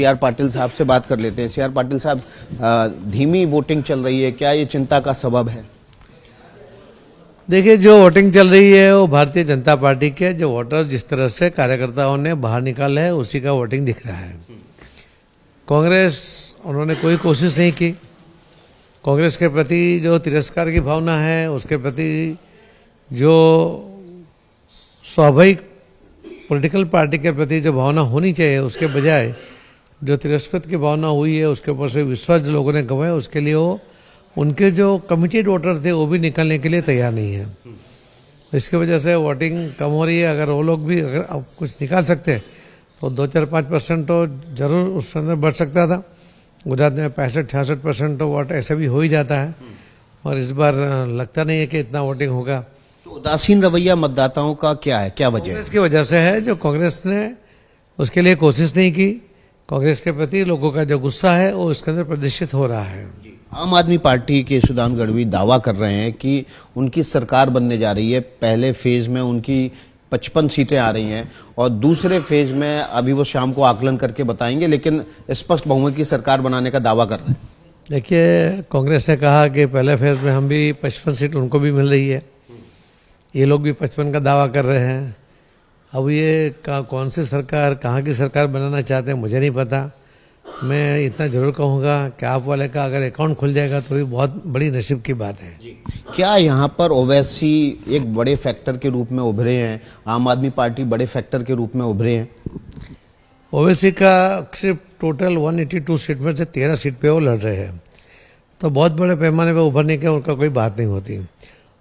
CR Patil साहब से बात कर लेते हैं। सीआर पाटिल साहब, धीमी वोटिंग चल रही है, क्या ये चिंता का सबब है? देखिए, जो वोटिंग चल रही है वो भारतीय जनता पार्टी के जो वोटर्स जिस तरह से कार्यकर्ताओं ने बाहर निकाला है उसी का वोटिंग दिख रहा है। कांग्रेस, उन्होंने कोई कोशिश नहीं की। कांग्रेस के प्रति जो तिरस्कार की भावना है, उसके प्रति जो स्वाभाविक पॉलिटिकल पार्टी के प्रति जो भावना होनी चाहिए, उसके बजाय जो तिरस्कृत की भावना हुई है, उसके ऊपर से विश्वास जो लोगों ने गंवाया, उसके लिए वो उनके जो कमिटेड वोटर थे वो भी निकलने के लिए तैयार नहीं है। इसकी वजह से वोटिंग कम हो रही है। अगर वो लोग भी अगर अब कुछ निकाल सकते तो 2-4-5% तो जरूर उसके अंदर बढ़ सकता था। गुजरात में 65-66% तो वोट ऐसे भी हो ही जाता है, और इस बार लगता नहीं है कि इतना वोटिंग होगा। तो उदासीन रवैया मतदाताओं का क्या है, क्या वजह है? कांग्रेस की वजह से है, जो कांग्रेस ने उसके लिए कोशिश नहीं की। कांग्रेस के प्रति लोगों का जो गुस्सा है वो इसके अंदर प्रदर्शित हो रहा है। आम आदमी पार्टी के सुदान गढ़वी दावा कर रहे हैं कि उनकी सरकार बनने जा रही है। पहले फेज में उनकी 55 सीटें आ रही हैं और दूसरे फेज में अभी वो शाम को आकलन करके बताएंगे, लेकिन स्पष्ट बहुमत की सरकार बनाने का दावा कर रहे हैं। देखिए, कांग्रेस ने कहा कि पहले फेज में हम भी 55 सीट उनको भी मिल रही है, ये लोग भी 55 का दावा कर रहे हैं। अब ये कौन सी सरकार, कहाँ की सरकार बनाना चाहते हैं मुझे नहीं पता। मैं इतना जरूर कहूँगा कि आप वाले का अगर अकाउंट खुल जाएगा तो ये बहुत बड़ी नसीब की बात है। क्या यहाँ पर ओवैसी एक बड़े फैक्टर के रूप में उभरे हैं? आम आदमी पार्टी बड़े फैक्टर के रूप में उभरे हैं? ओवैसी का सिर्फ टोटल 182 सीट में से 13 सीट पे वो लड़ रहे हैं, तो बहुत बड़े पैमाने पे उभरने की उनका कोई बात नहीं होती।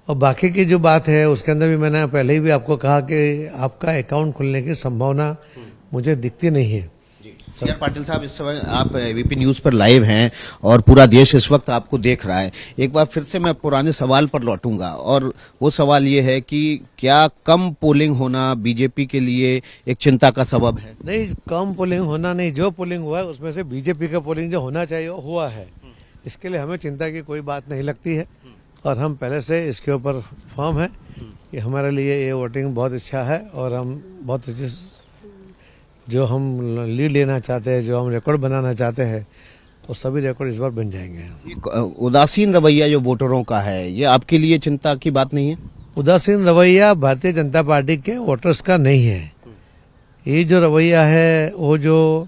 और बाकी की जो बात है उसके अंदर भी मैंने पहले ही भी आपको कहा कि आपका अकाउंट खुलने की संभावना मुझे दिखती नहीं है। सीआर पाटिल साहब, इस समय आप एबीपी न्यूज पर लाइव हैं और पूरा देश इस वक्त आपको देख रहा है। एक बार फिर से मैं पुराने सवाल पर लौटूंगा, और वो सवाल ये है कि क्या कम पोलिंग होना बीजेपी के लिए एक चिंता का सबब है? नहीं, कम पोलिंग होना नहीं, जो पोलिंग हुआ है उसमें से बीजेपी का पोलिंग जो होना चाहिए वो हुआ है। इसके लिए हमें चिंता की कोई बात नहीं लगती है, और हम पहले से इसके ऊपर फर्म है कि हमारे लिए ये वोटिंग बहुत अच्छा है, और हम बहुत अच्छे जो हम लीड लेना चाहते हैं, जो हम रिकॉर्ड बनाना चाहते हैं, वो सभी रिकॉर्ड इस बार बन जाएंगे। उदासीन रवैया जो वोटरों का है, ये आपके लिए चिंता की बात नहीं है? उदासीन रवैया भारतीय जनता पार्टी के वोटर्स का नहीं है। ये जो रवैया है, वो जो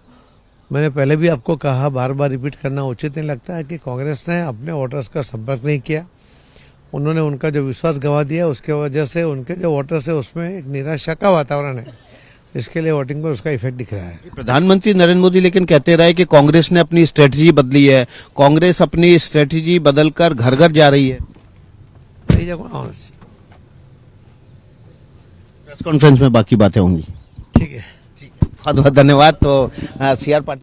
मैंने पहले भी आपको कहा, बार बार रिपीट करना उचित नहीं लगता है कि कांग्रेस ने अपने वोटर्स का संपर्क नहीं किया। उन्होंने उनका जो विश्वास गंवा दिया, उसके वजह से उनके जो वोटर्स है उसमें एक निराशा का वातावरण है। इसके लिए वोटिंग पर उसका इफेक्ट दिख रहा है। प्रधानमंत्री नरेंद्र मोदी लेकिन कहते रहे कि कांग्रेस ने अपनी स्ट्रेटजी बदली है, कांग्रेस अपनी स्ट्रेटजी बदलकर घर घर जा रही है। प्रेस कॉन्फ्रेंस में बाकी बातें होंगी। ठीक है। बहुत बहुत धन्यवाद। तो सीआर पाटिल